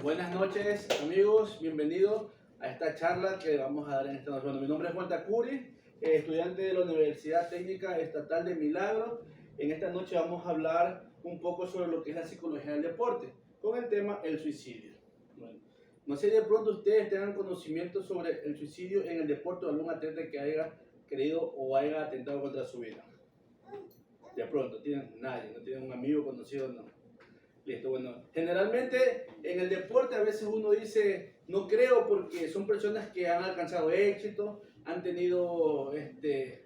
Buenas noches, amigos, bienvenidos a esta charla que vamos a dar en esta noche. Bueno, mi nombre es Juan Tacuri, estudiante de la Universidad Técnica Estatal de Milagro. En esta noche vamos a hablar un poco sobre lo que es la psicología del deporte, con el tema el suicidio. Bueno, no sé si de pronto ustedes tengan conocimiento sobre el suicidio en el deporte o algún atleta que haya querido o haya atentado contra su vida. De pronto, nadie, no tienen un amigo conocido, no. Listo, bueno, generalmente en el deporte a veces uno dice no creo porque son personas que han alcanzado éxito, han tenido, le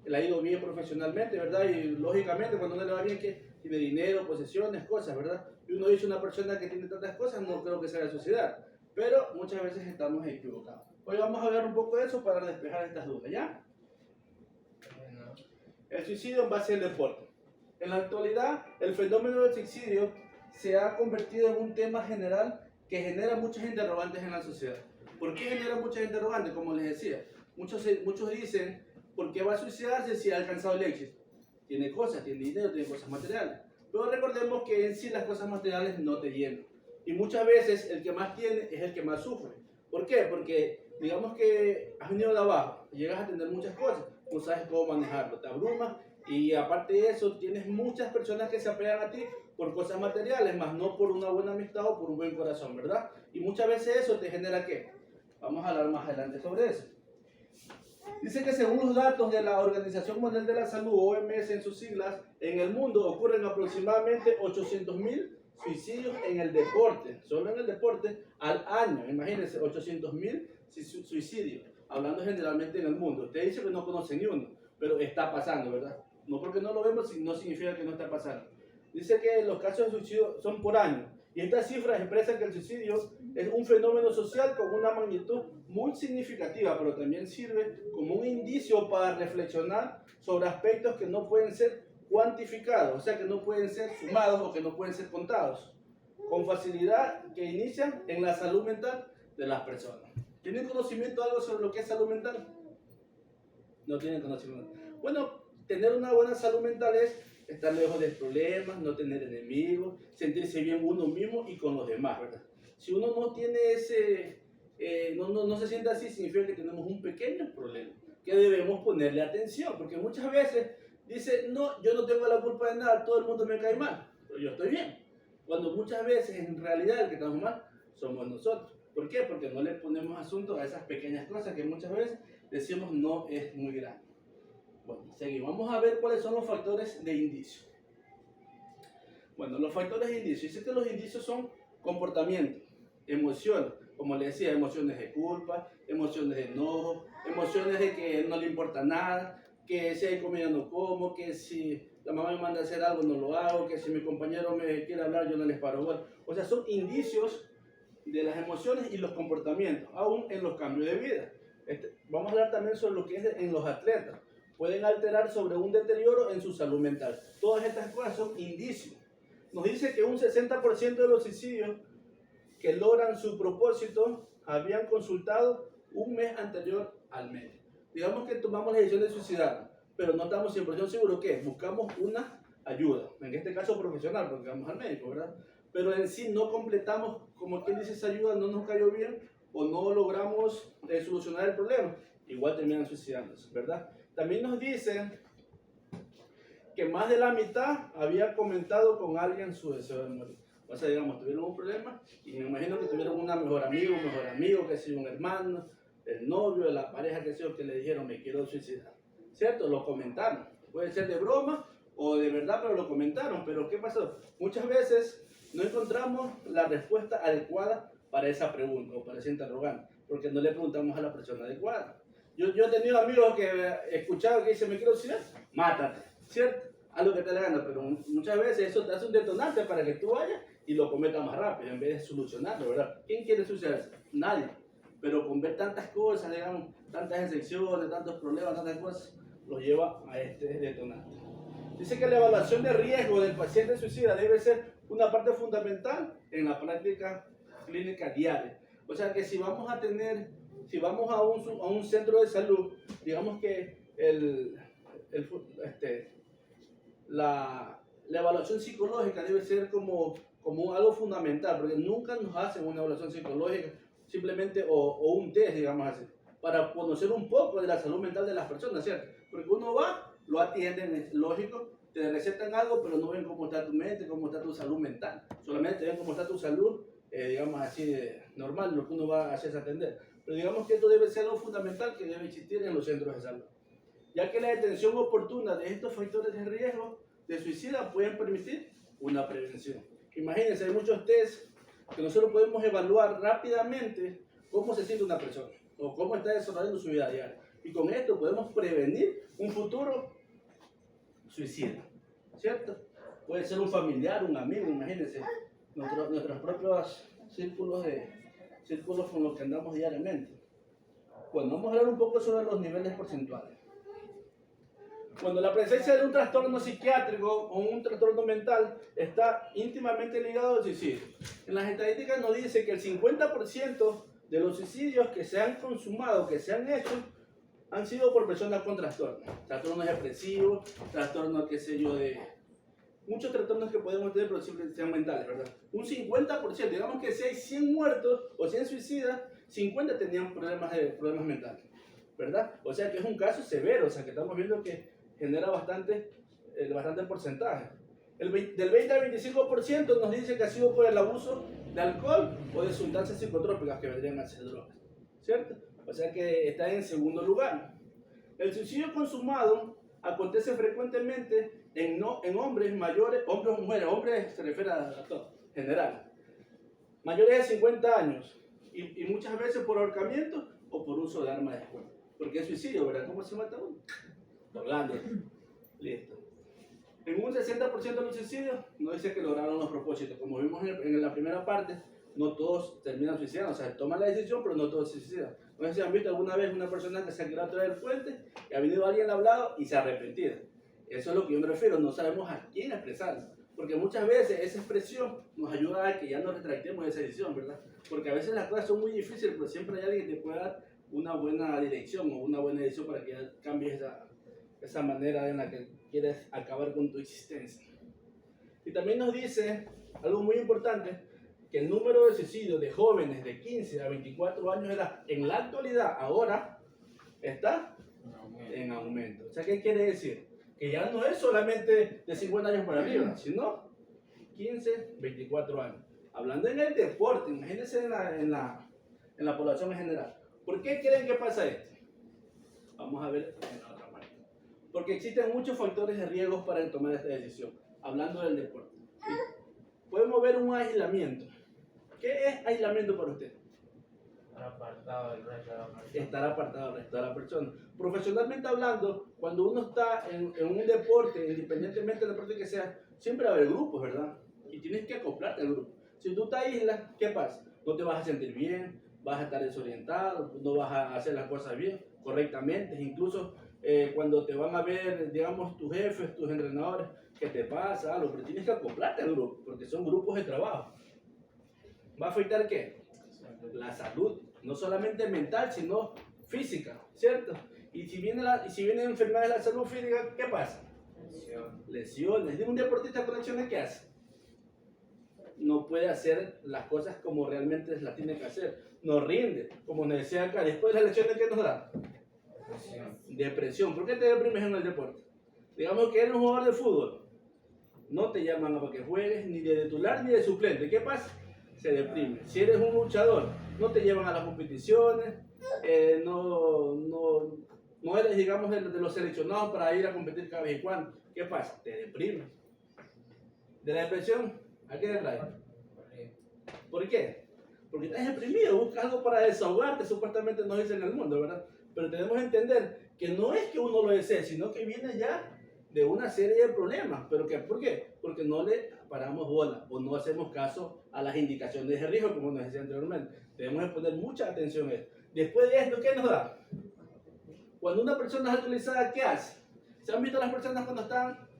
ha ido bien profesionalmente, ¿verdad? Y lógicamente cuando uno le va bien que tiene dinero, posesiones, cosas, ¿verdad? Y uno dice una persona que tiene tantas cosas no creo que se vaya a suicidar, pero muchas veces estamos equivocados. Hoy vamos a hablar un poco de eso para despejar estas dudas, ¿ya? El suicidio en base al deporte. En la actualidad, el fenómeno del suicidio se ha convertido en un tema general que genera muchas interrogantes en la sociedad. ¿Por qué genera muchas interrogantes? Como les decía, muchos dicen, ¿por qué va a suicidarse si ha alcanzado el éxito? Tiene cosas, tiene dinero, tiene cosas materiales. Pero recordemos que en sí las cosas materiales no te llenan. Y muchas veces el que más tiene es el que más sufre. ¿Por qué? Porque digamos que has venido de abajo, llegas a tener muchas cosas, no sabes cómo manejarlo, te abrumas y aparte de eso tienes muchas personas que se apegan a ti por cosas materiales, más no por una buena amistad o por un buen corazón, ¿verdad? Y muchas veces eso te genera ¿qué? Vamos a hablar más adelante sobre eso. Dice que según los datos de la Organización Mundial de la Salud, OMS en sus siglas, en el mundo ocurren aproximadamente 800.000 suicidios en el deporte, solo en el deporte, al año. Imagínense, 800.000 suicidios, hablando generalmente en el mundo. Usted dice que no conoce ni uno, pero está pasando, ¿verdad? No porque no lo vemos, no significa que no está pasando. Dice que los casos de suicidio son por año. Y estas cifras expresan que el suicidio es un fenómeno social con una magnitud muy significativa, pero también sirve como un indicio para reflexionar sobre aspectos que no pueden ser cuantificados, o sea, que no pueden ser sumados o que no pueden ser contados, con facilidad que inician en la salud mental de las personas. ¿Tienen conocimiento algo sobre lo que es salud mental? No tienen conocimiento. Bueno, tener una buena salud mental es estar lejos de problemas, no tener enemigos, sentirse bien uno mismo y con los demás, ¿verdad? Si uno no tiene no se siente así, significa que tenemos un pequeño problema, que debemos ponerle atención, porque muchas veces dice, no, yo no tengo la culpa de nada, todo el mundo me cae mal, pero yo estoy bien. Cuando muchas veces en realidad el que estamos mal somos nosotros. ¿Por qué? Porque no le ponemos asunto a esas pequeñas cosas que muchas veces decimos no es muy grande. Bueno, seguimos. Vamos a ver cuáles son los factores de indicio. Bueno, los factores de indicio. Dice que los indicios son comportamiento, emociones, como les decía, emociones de culpa, emociones de enojo, emociones de que no le importa nada, que si hay comida no como, que si la mamá me manda a hacer algo no lo hago, que si mi compañero me quiere hablar yo no les paro. Bueno, o sea, son indicios de las emociones y los comportamientos, aún en los cambios de vida. Vamos a hablar también sobre lo que es en los atletas. Pueden alterar sobre un deterioro en su salud mental. Todas estas cosas son indicios. Nos dice que un 60% de los suicidios que logran su propósito habían consultado un mes anterior al médico. Digamos que tomamos la decisión de suicidar, pero no estamos 100% seguros que buscamos una ayuda, en este caso profesional, porque vamos al médico, ¿verdad? Pero en sí no completamos, como quien dice, esa ayuda no nos cayó bien o no logramos solucionar el problema, igual terminan suicidándose, ¿verdad? También nos dicen que más de la mitad había comentado con alguien su deseo de morir. O sea, digamos, tuvieron un problema y me imagino que tuvieron un mejor amigo, que sea un hermano, el novio, la pareja, que sea, que le dijeron me quiero suicidar. ¿Cierto? Lo comentaron. Puede ser de broma o de verdad, pero lo comentaron. Pero ¿qué pasó? Muchas veces no encontramos la respuesta adecuada para esa pregunta o para ese interrogante, porque no le preguntamos a la persona adecuada. Yo he tenido amigos que he escuchado que dicen, me quiero suicidar, mátate, ¿cierto? Haz lo que te dé la gana, pero muchas veces eso te hace un detonante para que tú vayas y lo cometas más rápido, en vez de solucionarlo, ¿verdad? ¿Quién quiere suicidarse? Nadie. Pero con ver tantas cosas, digamos, tantas excepciones, tantos problemas, tantas cosas, lo lleva a este detonante. Dice que la evaluación de riesgo del paciente suicida debe ser una parte fundamental en la práctica clínica diaria. O sea que si vamos a un centro de salud, digamos que la evaluación psicológica debe ser como como algo fundamental, porque nunca nos hacen una evaluación psicológica, simplemente, o un test, digamos así, para conocer un poco de la salud mental de las personas, ¿cierto? Porque uno va, lo atienden, es lógico, te recetan algo, pero no ven cómo está tu mente, cómo está tu salud mental. Solamente te ven cómo está tu salud, digamos así, normal, lo que uno va a hacer es atender. Pero digamos que esto debe ser algo fundamental que debe existir en los centros de salud, ya que la detención oportuna de estos factores de riesgo de suicida pueden permitir una prevención. Imagínense, hay muchos tests que nosotros podemos evaluar rápidamente cómo se siente una persona o cómo está desarrollando su vida diaria. Y con esto podemos prevenir un futuro suicida, ¿cierto? Puede ser un familiar, un amigo, imagínense, nuestros propios círculos con los que andamos diariamente. Bueno, vamos a hablar un poco sobre los niveles porcentuales. Cuando la presencia de un trastorno psiquiátrico o un trastorno mental está íntimamente ligado al suicidio. En las estadísticas nos dice que el 50% de los suicidios que se han consumado, que se han hecho, han sido por personas con trastornos. Trastornos depresivos, trastornos, qué sé yo, de... Muchos trastornos que podemos tener, pero siempre sean mentales, ¿verdad? Un 50%, digamos que si hay 100 muertos o 100 suicidas, 50 tenían problemas mentales, ¿verdad? O sea que es un caso severo, o sea que estamos viendo que genera bastante porcentaje. Del 20 al 25% nos dice que ha sido por el abuso de alcohol o de sustancias psicotrópicas que vendrían a ser drogas, ¿cierto? O sea que está en segundo lugar. El suicidio consumado acontece frecuentemente en hombres mayores, hombres o mujeres, hombres se refiere a todo, general, mayores de 50 años y muchas veces por ahorcamiento o por uso de armas de fuego. Porque es suicidio, ¿verdad? ¿Cómo se mata uno? Doblando. Listo. En un 60% de los suicidios no dice que lograron los propósitos. Como vimos en la primera parte, no todos terminan suicidando. O sea, toman la decisión, pero no todos se suicidan. No sé si han visto alguna vez una persona que se ha quedado atrás del puente y ha venido alguien al lado y se ha arrepentido. Eso es lo que yo me refiero. No sabemos a quién expresarlo. Porque muchas veces esa expresión nos ayuda a que ya nos retractemos de esa decisión, ¿verdad? Porque a veces las cosas son muy difíciles, pero siempre hay alguien que te puede dar una buena dirección o una buena decisión para que cambies esa manera en la que quieres acabar con tu existencia. Y también nos dice algo muy importante, que el número de suicidios de jóvenes de 15 a 24 años de edad en la actualidad ahora está en aumento. O sea, ¿qué quiere decir? Que ya no es solamente de 50 años para arriba, sino 15, 24 años. Hablando en el deporte, imagínense en la población en general. ¿Por qué creen que pasa esto? Vamos a ver en la otra parte. Porque existen muchos factores de riesgo para tomar esta decisión. Hablando del deporte. Podemos ver un aislamiento. ¿Qué es aislamiento para usted? Estar apartado del resto de la persona. Estar apartado del resto de la persona. Profesionalmente hablando, cuando uno está en un deporte, independientemente del deporte que sea, siempre va a haber grupos, ¿verdad? Y tienes que acoplarte al grupo. Si tú te aíslas, ¿qué pasa? No te vas a sentir bien, vas a estar desorientado, no vas a hacer las cosas bien, correctamente. Incluso cuando te van a ver, digamos, tus jefes, tus entrenadores, que te pasa algo, pero tienes que acoplarte al grupo, porque son grupos de trabajo. ¿Va a afectar qué? La salud, no solamente mental, sino física, ¿cierto? Y si vienen enfermedades de la salud física, ¿qué pasa? Lesiones. De un deportista con lesiones, ¿qué hace? No puede hacer las cosas como realmente las tiene que hacer. No rinde, como nos decía acá. Después de las lesiones, ¿qué nos da? Depresión. ¿Por qué te deprimes en el deporte? Digamos que eres un jugador de fútbol. No te llaman para que juegues ni de titular ni de suplente. ¿Qué pasa? Se deprime. Si eres un luchador, no te llevan a las competiciones, no eres, digamos, de los seleccionados para ir a competir cada vez y cuando. ¿Qué pasa? Te deprimes. De la depresión, ¿a qué te trae? ¿Por qué? Porque estás deprimido, buscas algo para desahogarte, supuestamente nos dicen en el mundo, ¿verdad? Pero tenemos que entender que no es que uno lo desee, sino que viene ya de una serie de problemas. ¿Pero qué? ¿Por qué? Porque no le paramos bola o no hacemos caso a las indicaciones de riesgo, como nos decía anteriormente. Debemos de poner mucha atención a esto. Después de esto, ¿qué nos da? Cuando una persona es alcoholizada, ¿qué hace? ¿Se han visto las personas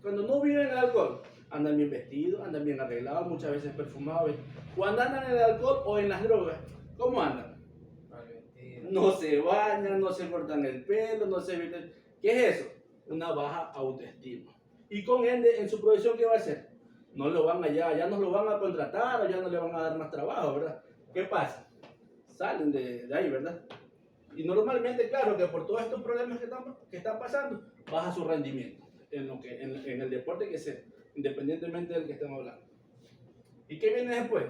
cuando no viven el alcohol? Andan bien vestidos, andan bien arreglados, muchas veces perfumados. Cuando andan en el alcohol o en las drogas, ¿cómo andan? No se bañan, no se cortan el pelo, no se visten. ¿Qué es eso? Una baja autoestima. Y con ende, en su producción, ¿qué va a hacer? no lo van ya no lo van a contratar o ya no le van a dar más trabajo, ¿verdad? ¿Qué pasa? Salen de ahí, ¿verdad? Y normalmente, claro, que por todos estos problemas que están pasando, baja su rendimiento en el deporte que sea, independientemente del que estemos hablando. ¿Y qué viene después?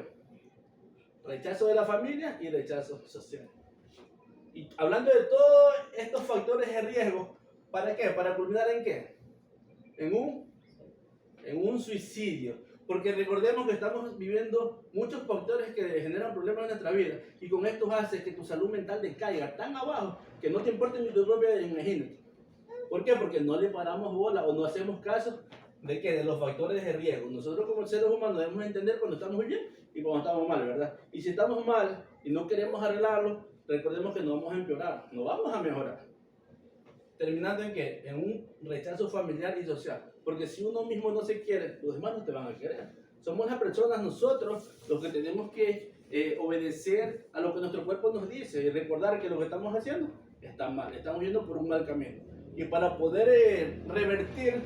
Rechazo de la familia y rechazo social. Y hablando de todos estos factores de riesgo, ¿para qué? ¿Para culminar en qué? En un suicidio. Porque recordemos que estamos viviendo muchos factores que generan problemas en nuestra vida. Y con esto hace que tu salud mental decaiga tan abajo que no te importe ni tu propia vida, imagínate. ¿Por qué? Porque no le paramos bola o no hacemos caso de que de los factores de riesgo. Nosotros como seres humanos debemos entender cuando estamos bien y cuando estamos mal, ¿verdad? Y si estamos mal y no queremos arreglarlo, recordemos que no vamos a empeorar, no vamos a mejorar. Terminando en qué? En un rechazo familiar y social. Porque si uno mismo no se quiere, los demás no te van a querer. Somos las personas, nosotros, los que tenemos que obedecer a lo que nuestro cuerpo nos dice y recordar que lo que estamos haciendo está mal, estamos yendo por un mal camino. Y para poder revertir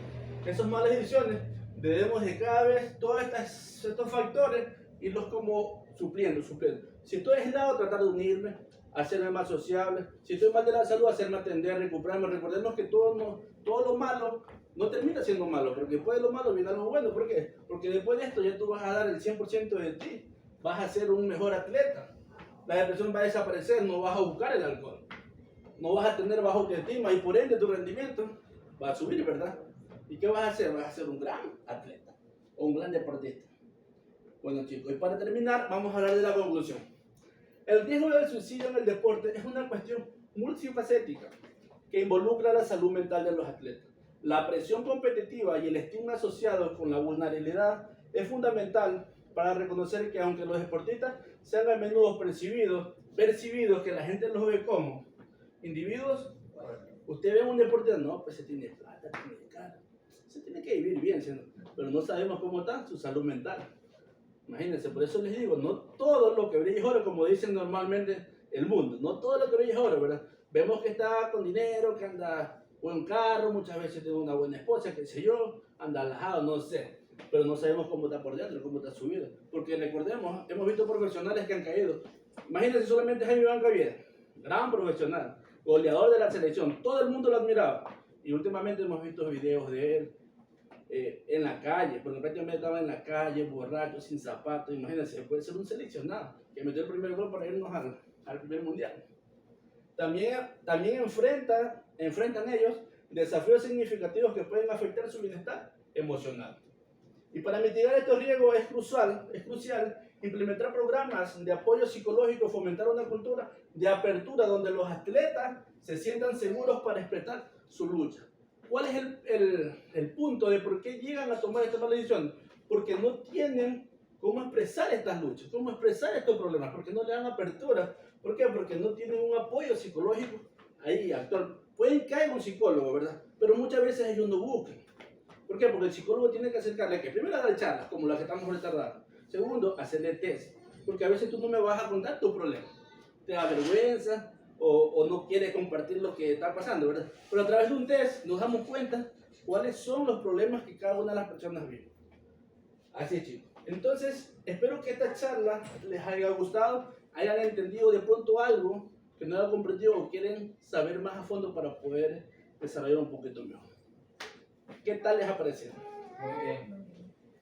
esas malas decisiones, debemos de cada vez todos estos factores irlos como supliendo. Si estoy aislado, tratar de unirme, hacerme más sociable. Si estoy mal de la salud, hacerme atender, recuperarme. Recordemos que todo lo malo no termina siendo malo, porque después de lo malo viene algo bueno. ¿Por qué? Porque después de esto ya tú vas a dar el 100% de ti, vas a ser un mejor atleta. La depresión va a desaparecer, no vas a buscar el alcohol, no vas a tener baja autoestima y por ende tu rendimiento va a subir, ¿verdad? ¿Y qué vas a hacer? Vas a ser un gran atleta o un gran deportista. Bueno, chicos, y para terminar vamos a hablar de la conclusión. El riesgo del suicidio en el deporte es una cuestión multifacética que involucra la salud mental de los atletas. La presión competitiva y el estigma asociado con la vulnerabilidad es fundamental para reconocer que aunque los deportistas sean a menudo percibidos que la gente los ve como individuos, usted ve un deportista, no, pues se tiene plata, tiene cara, se tiene que vivir bien, pero no sabemos cómo está su salud mental. Imagínense, por eso les digo, no todo lo que brilla es oro, como dicen normalmente el mundo, no todo lo que brilla es oro, ¿verdad? Vemos que está con dinero, que anda buen carro, muchas veces tiene una buena esposa, qué sé yo, anda alejado, no sé, pero no sabemos cómo está por dentro, cómo está su vida, porque recordemos, hemos visto profesionales que han caído. Imagínense solamente Jaime Bancaviera, gran profesional, goleador de la selección, todo el mundo lo admiraba, y últimamente hemos visto videos de él en la calle, porque prácticamente estaba en la calle, borracho, sin zapatos. Imagínense, puede ser un seleccionado que metió el primer gol para irnos al primer mundial. También enfrentan ellos desafíos significativos que pueden afectar su bienestar emocional. Y para mitigar estos riesgos es crucial implementar programas de apoyo psicológico, fomentar una cultura de apertura donde los atletas se sientan seguros para expresar su lucha. ¿Cuál es el punto de por qué llegan a tomar esta mala decisión? Porque no tienen cómo expresar estas luchas, cómo expresar estos problemas, porque no le dan apertura. ¿Por qué? Porque no tienen un apoyo psicológico ahí actual. Pueden caer un psicólogo, ¿verdad? Pero muchas veces ellos no buscan. ¿Por qué? Porque el psicólogo tiene que acercarle, que primero dar charlas, como las que estamos ahorita dando. Segundo, hacerle test. Porque a veces tú no me vas a contar tu problema. Te da vergüenza o no quieres compartir lo que está pasando, ¿verdad? Pero a través de un test nos damos cuenta cuáles son los problemas que cada una de las personas vive. Así es, chicos. Entonces, espero que esta charla les haya gustado, hayan entendido de pronto algo que no hayan comprendido o quieren saber más a fondo para poder desarrollar un poquito mejor. ¿Qué tal les ha parecido? Muy bien.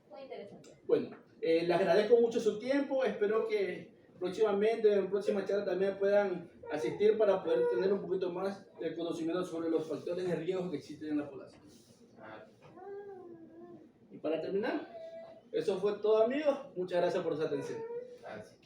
Muy interesante. Bueno, les agradezco mucho su tiempo, espero que próximamente, en próxima charla también puedan asistir para poder tener un poquito más de conocimiento sobre los factores de riesgo que existen en la población. Y para terminar, eso fue todo, amigos. Muchas gracias por su atención. Gracias.